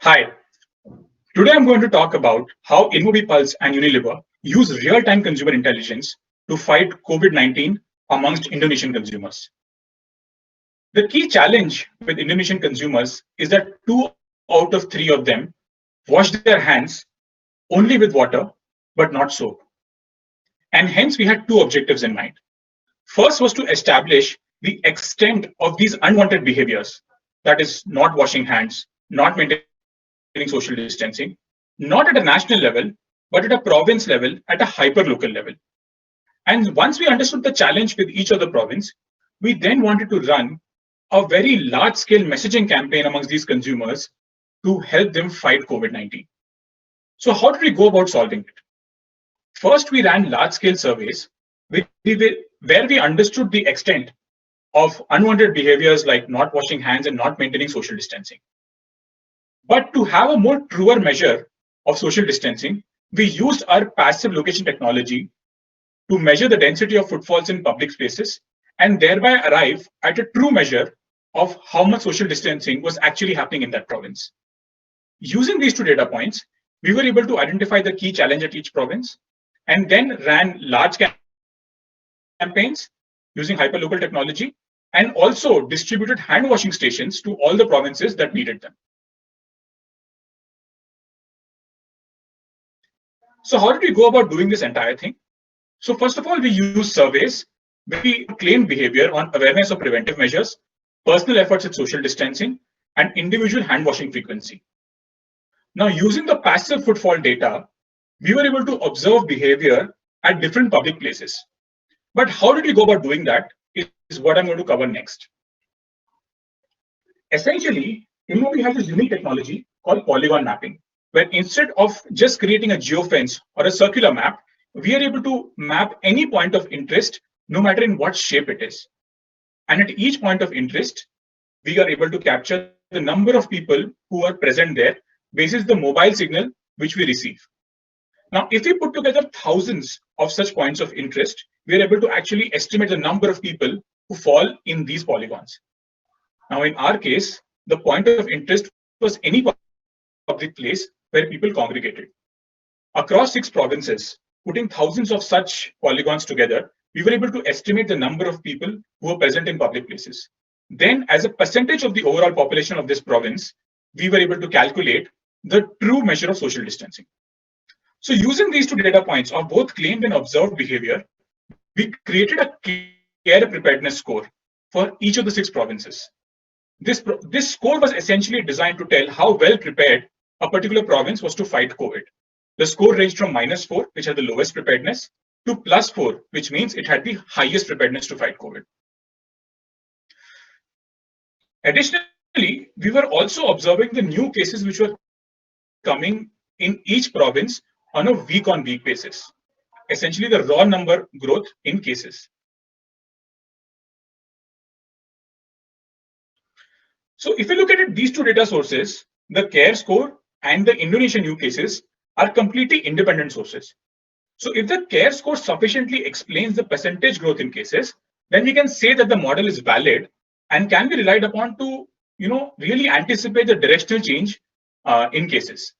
Hi, today I'm going to talk about how Pulse and Unilever use real-time consumer intelligence to fight COVID-19 amongst Indonesian consumers. The key challenge with Indonesian consumers is that 2 out of 3 of them wash their hands only with water, but not soap. And hence we had two objectives in mind. First was to establish the extent of these unwanted behaviors, that is not washing hands, not maintaining social distancing, not at a national level, but at a province level, at a hyper-local level. And once we understood the challenge with each of the province, we then wanted to run a very large-scale messaging campaign amongst these consumers to help them fight COVID-19. So how did we go about solving it? First, we ran large-scale surveys where we understood the extent of unwanted behaviors like not washing hands and not maintaining social distancing. But to have a more truer measure of social distancing, we used our passive location technology to measure the density of footfalls in public spaces and thereby arrive at a true measure of how much social distancing was actually happening in that province. Using these two data points, we were able to identify the key challenge at each province and then ran large campaigns using hyperlocal technology and also distributed hand washing stations to all the provinces that needed them. So how did we go about doing this entire thing? So first of all, we used surveys where we claimed behavior on awareness of preventive measures, personal efforts at social distancing, and individual hand washing frequency. Now, using the passive footfall data, we were able to observe behavior at different public places. But how did we go about doing that is what I'm going to cover next. Essentially, we have this unique technology called polygon mapping, where instead of just creating a geofence or a circular map, we are able to map any point of interest, no matter in what shape it is. And at each point of interest, we are able to capture the number of people who are present there basis the mobile signal which we receive. Now, if we put together thousands of such points of interest, we are able to actually estimate the number of people who fall in these polygons. Now, in our case, the point of interest was any public place where people congregated. Across 6 provinces, putting thousands of such polygons together, we were able to estimate the number of people who were present in public places. Then, as a percentage of the overall population of this province, we were able to calculate the true measure of social distancing. So using these two data points of both claimed and observed behavior, we created a care preparedness score for each of the 6 provinces. This score was essentially designed to tell how well prepared a particular province was to fight COVID. The score ranged from -4, which had the lowest preparedness, to +4, which means it had the highest preparedness to fight COVID. Additionally, we were also observing the new cases which were coming in each province on a week-on-week basis, essentially the raw number growth in cases. So if you look at it, these two data sources, the CARE score and the Indonesian new cases, are completely independent sources. So if the CARE score sufficiently explains the percentage growth in cases, then we can say that the model is valid and can be relied upon to really anticipate the directional change in cases.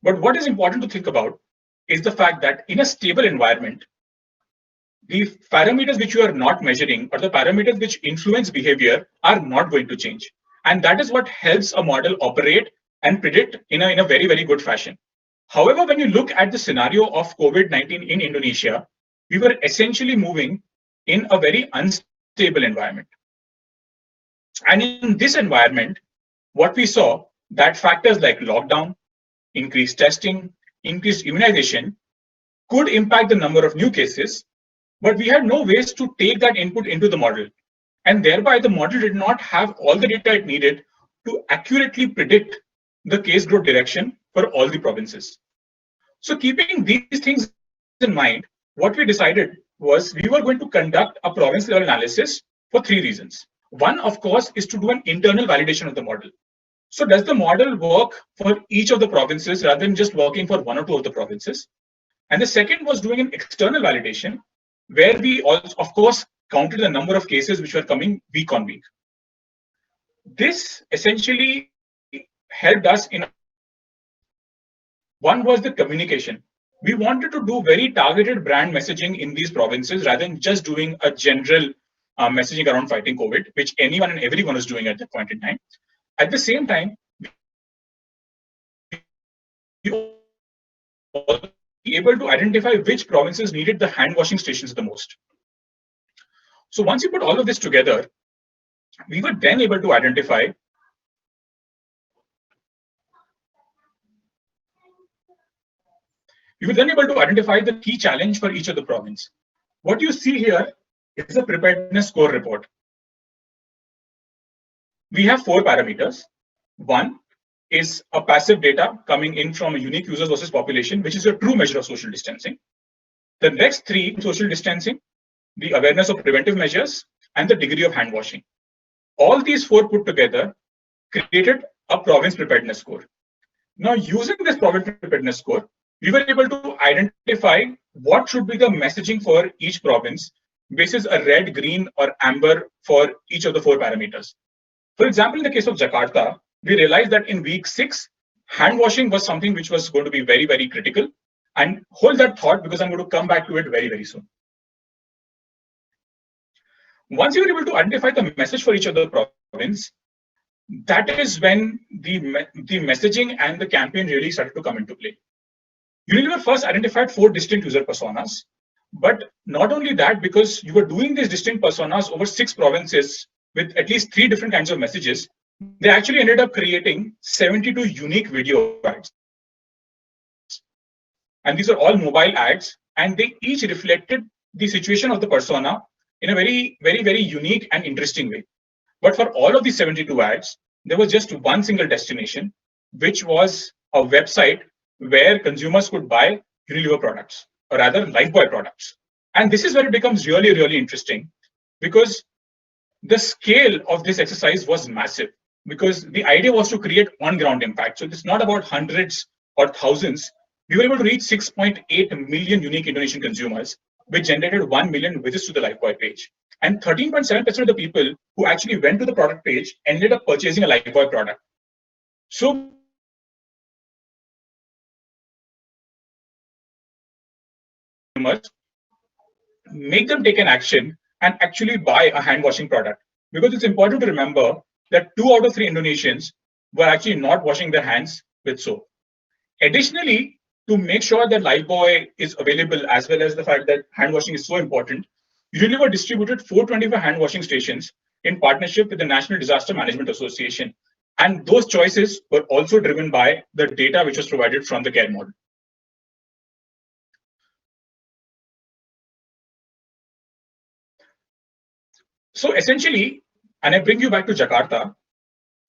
But what is important to think about is the fact that in a stable environment, the parameters which you are not measuring or the parameters which influence behavior are not going to change. And that is what helps a model operate and predict in a very, very good fashion. However, when you look at the scenario of COVID-19 in Indonesia, we were essentially moving in a very unstable environment. And in this environment, what we saw that factors like lockdown, increased testing, increased immunization could impact the number of new cases, but we had no ways to take that input into the model. And thereby, the model did not have all the data it needed to accurately predict the case growth direction for all the provinces. So keeping these things in mind, what we decided was we were going to conduct a province level analysis for 3 reasons. One, of course, is to do an internal validation of the model. So does the model work for each of the provinces rather than just working for one or two of the provinces? And the second was doing an external validation where we also, of course, counted the number of cases which were coming week on week. This essentially helped us in one was the communication. We wanted to do very targeted brand messaging in these provinces rather than just doing a general messaging around fighting COVID, which anyone and everyone was doing at that point in time. At the same time, we were able to identify which provinces needed the hand washing stations the most. So once you put all of this together, we were then able to identify the key challenge for each of the province. What you see here is a preparedness score report. We have 4 parameters. One is a passive data coming in from a unique users versus population, which is a true measure of social distancing. The next 3, social distancing, the awareness of preventive measures, and the degree of hand washing. All these 4 put together created a province preparedness score. Now, using this province preparedness score, we were able to identify what should be the messaging for each province basis a red, green, or amber for each of the 4 parameters. For example, in the case of Jakarta, we realized that in week 6, hand washing was something which was going to be very, very critical. And hold that thought because I'm going to come back to it very, very soon. Once you're able to identify the message for each of the province, that is when the messaging and the campaign really started to come into play. Unilever first identified 4 distinct user personas, but not only that, because you were doing these distinct personas over 6 provinces with at least 3 different kinds of messages, they actually ended up creating 72 unique video ads. And these are all mobile ads, and they each reflected the situation of the persona in a very, very, very unique and interesting way. But for all of these 72 ads, there was just one single destination, which was a website where consumers could buy Unilever products, or rather Lifebuoy products. And this is where it becomes really, really interesting, because the scale of this exercise was massive, because the idea was to create on-ground impact. So it's not about hundreds or thousands. We were able to reach 6.8 million unique Indonesian consumers, which generated 1 million visits to the Lifebuoy page. And 13.7% of the people who actually went to the product page ended up purchasing a Lifebuoy product. So make them take an action and actually buy a hand washing product. Because it's important to remember that 2 out of 3 Indonesians were actually not washing their hands with soap. Additionally, to make sure that Lifebuoy is available, as well as the fact that hand washing is so important, Unilever distributed 425 hand washing stations in partnership with the National Disaster Management Association. And those choices were also driven by the data which was provided from the care model. So essentially, and I bring you back to Jakarta,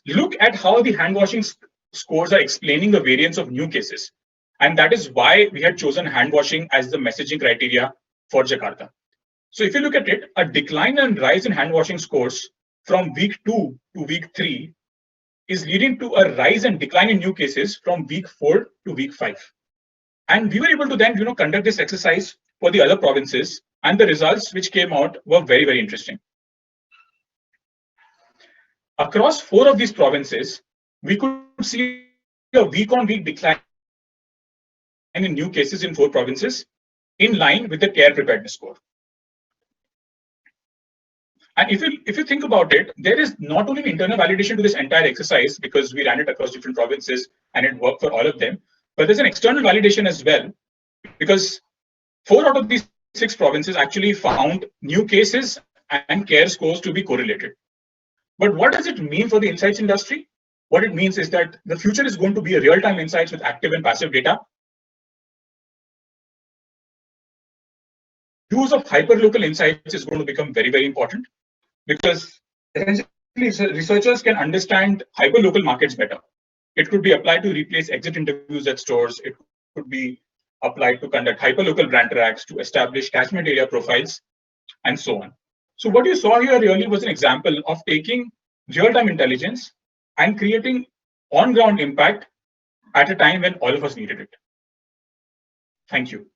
look at how the hand washing scores are explaining the variance of new cases. And that is why we had chosen hand washing as the messaging criteria for Jakarta. So if you look at it, a decline and rise in hand washing scores from week 2 to week 3 is leading to a rise and decline in new cases from week 4 to week 5. And we were able to then conduct this exercise for the other provinces, and the results which came out were very, very interesting. Across 4 of these provinces, we could see a week-on-week decline in new cases in 4 provinces, in line with the care preparedness score. And if you think about it, there is not only an internal validation to this entire exercise, because we ran it across different provinces and it worked for all of them, but there's an external validation as well, because 4 out of these 6 provinces actually found new cases and care scores to be correlated. But what does it mean for the insights industry? What it means is that the future is going to be a real-time insights with active and passive data. Use of hyperlocal insights is going to become very, very important, because essentially researchers can understand hyperlocal markets better. It could be applied to replace exit interviews at stores. It could be applied to conduct hyperlocal brand tracks, to establish catchment area profiles, and so on. So what you saw here really was an example of taking real-time intelligence and creating on-ground impact at a time when all of us needed it. Thank you.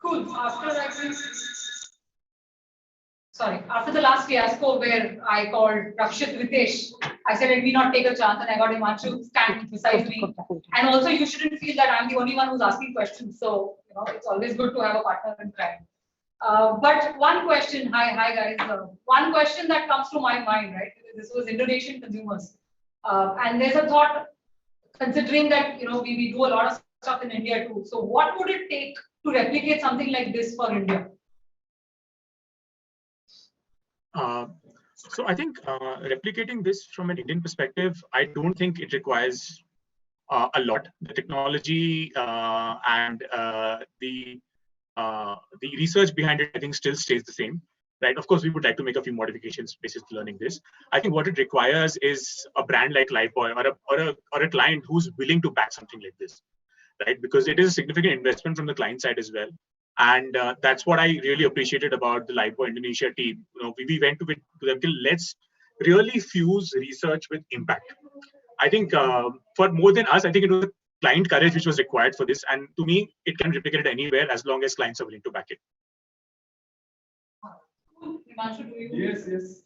Cool. After the last fiasco where I called Rakshit Ritesh, I said, let me not take a chance, and I got Himanshu stand beside me. And also, you shouldn't feel that I'm the only one who's asking questions. So, it's always good to have a partner in crime. But one question, hi guys. One question that comes to my mind, right? This was Indonesian consumers, and there's a thought, considering that we do a lot of stuff in India too. So, what would it take to replicate something like this for India? So I think replicating this from an Indian perspective, I don't think it requires a lot. The technology and the research behind it, I think, still stays the same. Right. Of course, we would like to make a few modifications basis learning this. I think what it requires is a brand like Lifebuoy or a client who's willing to back something like this, right? Because it is a significant investment from the client side as well. And that's what I really appreciated about the Lifebuoy Indonesia team. We went to them till let's really fuse research with impact. I think for more than us, I think it was the client courage which was required for this. And to me, it can replicate it anywhere as long as clients are willing to back it. Yes.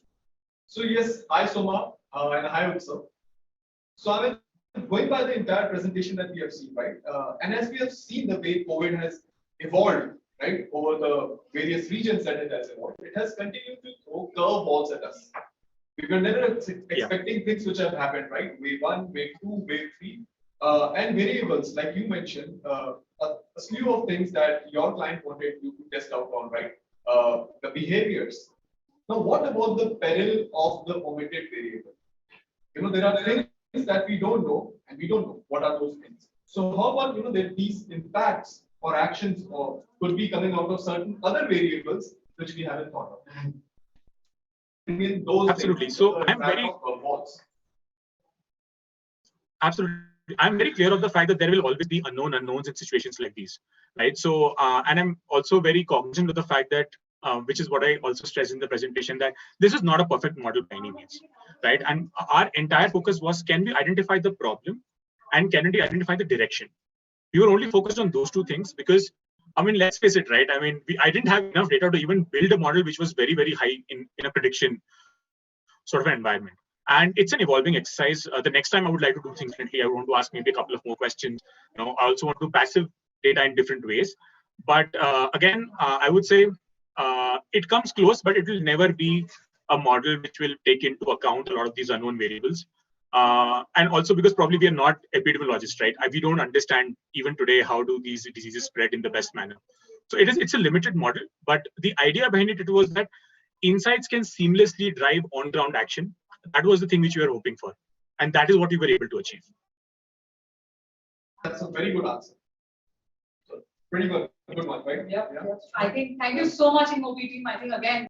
So yes, hi Soma and hi Utsav. So I mean, going by the entire presentation that we have seen, right? And as we have seen the way COVID has evolved, right, over the various regions that it has evolved, it has continued to throw curveballs at us. We were never expecting things which have happened, right? Wave 1, wave 2, wave 3, and variables, like you mentioned, a slew of things that your client wanted you to test out on, right? The behaviors. Now, what about the peril of the omitted variable? There are things that we don't know, and we don't know what are those things. So how about that these impacts or actions or could be coming out of certain other variables which we haven't thought of? Those absolutely. Things, so I'm very clear of the fact that there will always be unknowns in situations like these, right? So, and I'm also very cognizant of the fact that, which is what I also stressed in the presentation, that this is not a perfect model by any means, right? And our entire focus was, can we identify the problem and can we identify the direction? We were only focused on those two things because, I mean, let's face it, right? I mean, I didn't have enough data to even build a model which was very, very high in a prediction sort of an environment. And it's an evolving exercise. The next time I would like to do things differently. I want to ask maybe a couple of more questions. I also want to do passive data in different ways. But again, I would say it comes close, but it will never be a model which will take into account a lot of these unknown variables. And also because probably we are not epidemiologists, right? We don't understand even today how do these diseases spread in the best manner. So it's a limited model, but the idea behind it was that insights can seamlessly drive on-ground action. That was the thing which we were hoping for, and that is what we were able to achieve. That's a very good answer. So, pretty good one, right? Yeah. I think thank you so much, InMobi team. I think again.